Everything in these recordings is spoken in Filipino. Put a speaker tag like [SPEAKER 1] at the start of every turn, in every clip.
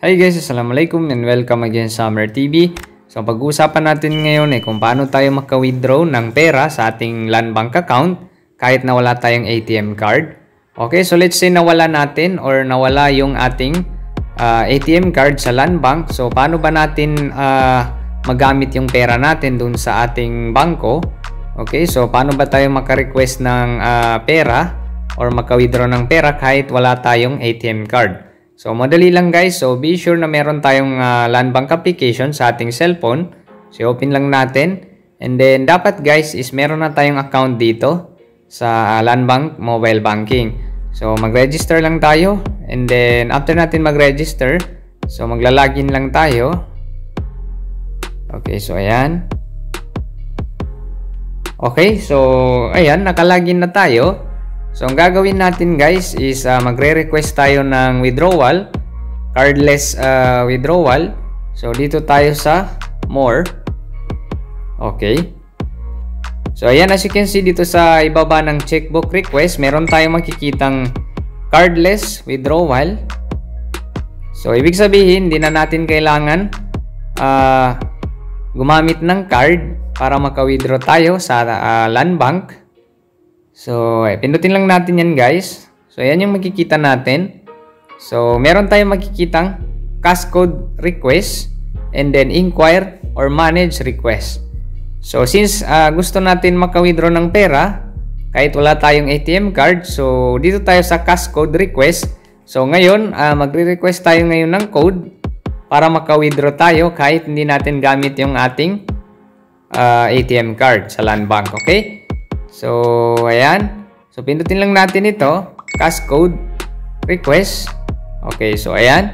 [SPEAKER 1] Hi guys, Assalamualaikum and welcome again sa Summer TV. So pag-uusapan natin ngayon kung paano tayo maka-withdraw ng pera sa ating Land Bank account kahit na wala tayong ATM card. Okay, so let's say nawala natin or nawala yung ating ATM card sa Land Bank. So paano ba natin magamit yung pera natin dun sa ating bangko? Okay, so paano ba tayo maka-request ng pera or maka-withdraw ng pera kahit wala tayong ATM card? So, madali lang guys. So, be sure na meron tayong Land Bank application sa ating cellphone. So, open lang natin. And then, dapat guys is meron na tayong account dito sa Land Bank Mobile Banking. So, mag-register lang tayo. And then, after natin mag-register, so, magla-login lang tayo. Okay, so, ayan. Okay, so, ayan, naka-login na tayo. So, ang gagawin natin guys is magre-request tayo ng withdrawal, cardless withdrawal. So, dito tayo sa more. Okay. So, ayan, as you can see dito sa ibaba ng checkbook request, meron tayong makikitang cardless withdrawal. So, ibig sabihin, hindi na natin kailangan gumamit ng card para maka-withdraw tayo sa Land Bank. So, pindutin lang natin yan guys. So, ayan yung makikita natin. So, meron tayong makikitang cash code request and then inquire or manage request. So, since gusto natin maka-withdraw ng pera kahit wala tayong ATM card, so dito tayo sa cash code request. So, ngayon, magre-request tayo ngayon ng code para maka-withdraw tayo kahit hindi natin gamit yung ating ATM card sa Land Bank. Okay? So, ayan. So, pindutin lang natin ito. Cash code request. Okay, so ayan.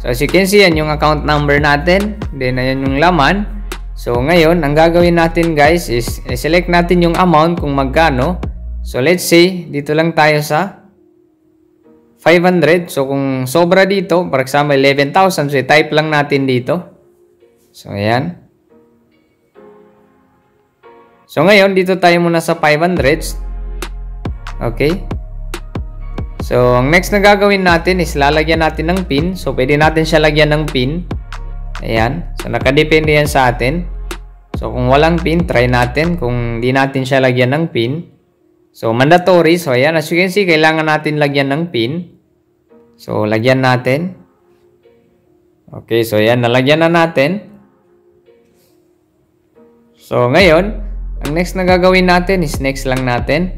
[SPEAKER 1] So, as you can see, yan yung account number natin. Then, ayan yung laman. So, ngayon, ang gagawin natin guys is select natin yung amount kung magkano. So, let's say, dito lang tayo sa 500. So, kung sobra dito, for example, 11,000. So, type lang natin dito. So, ayan. So, ngayon, dito tayo muna sa 500. Okay. So, ang next na gagawin natin is lalagyan natin ng pin. So, pwede natin siya lagyan ng pin. Ayan. So, nakadepende yan sa atin. So, kung walang pin, try natin. Kung di natin siya lagyan ng pin. So, mandatory. So, ayan. As you can see, kailangan natin lagyan ng pin. So, lagyan natin. Okay. So, ayan. Nalagyan na natin. So, ngayon, ang next na gagawin natin is next lang natin.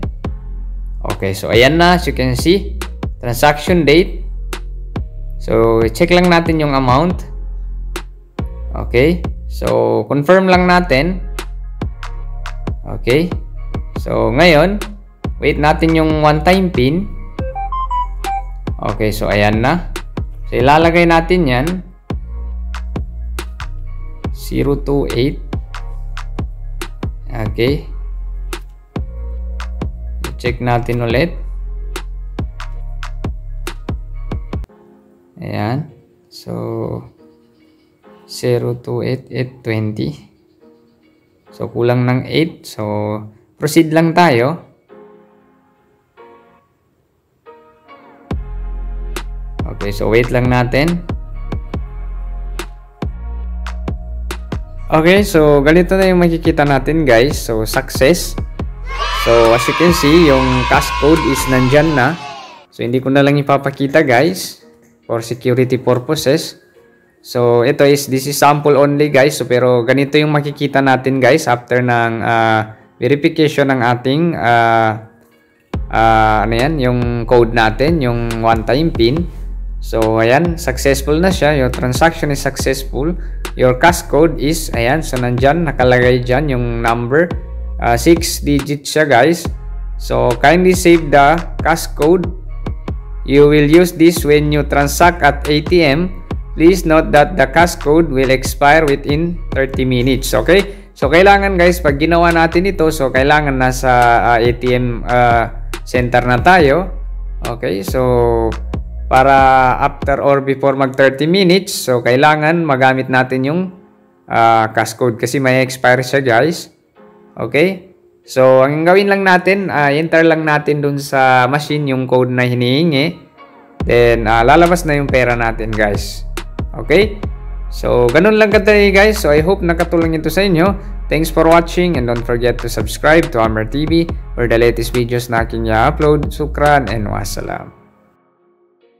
[SPEAKER 1] Okay, so ayan na, as you can see, transaction date. So, check lang natin yung amount. Okay, so confirm lang natin. Okay, so ngayon, wait natin yung one-time pin. Okay, so ayan na. So, ilalagay natin yan. 028. Okay. Check natin ulit. Ayan. So, 028,820. So, kulang ng 8. So, proceed lang tayo. Okay. So, wait lang natin. Okay, so ganito na yung makikita natin guys. So, success. So, as you can see, yung cash code is nandyan na. So, hindi ko na lang ipapakita guys for security purposes. So, this is sample only guys. So, pero ganito yung makikita natin guys after ng verification ng ating ano yan, yung code natin, yung one-time pin. So, ayan, successful na siya. Your transaction is successful. Your cash code is, ayan, so nandyan, nakalagay dyan yung number. 6 digits siya, guys. So, kindly save the cash code. You will use this when you transact at ATM. Please note that the cash code will expire within 30 minutes. Okay? So, kailangan, guys, pag ginawa natin ito, so, kailangan nasa ATM center na tayo. Okay? So, para after or before mag 30 minutes, so kailangan magamit natin yung cash code kasi may expire siya guys. Okay, so ang gawin lang natin, enter lang natin dun sa machine yung code na hinihingi. Then lalabas na yung pera natin guys. Okay? So, ganun lang kadali guys. So, I hope nakatulong ito sa inyo. Thanks for watching and don't forget to subscribe to Amr TV for the latest videos na aking i-upload. Sukran and wassalam.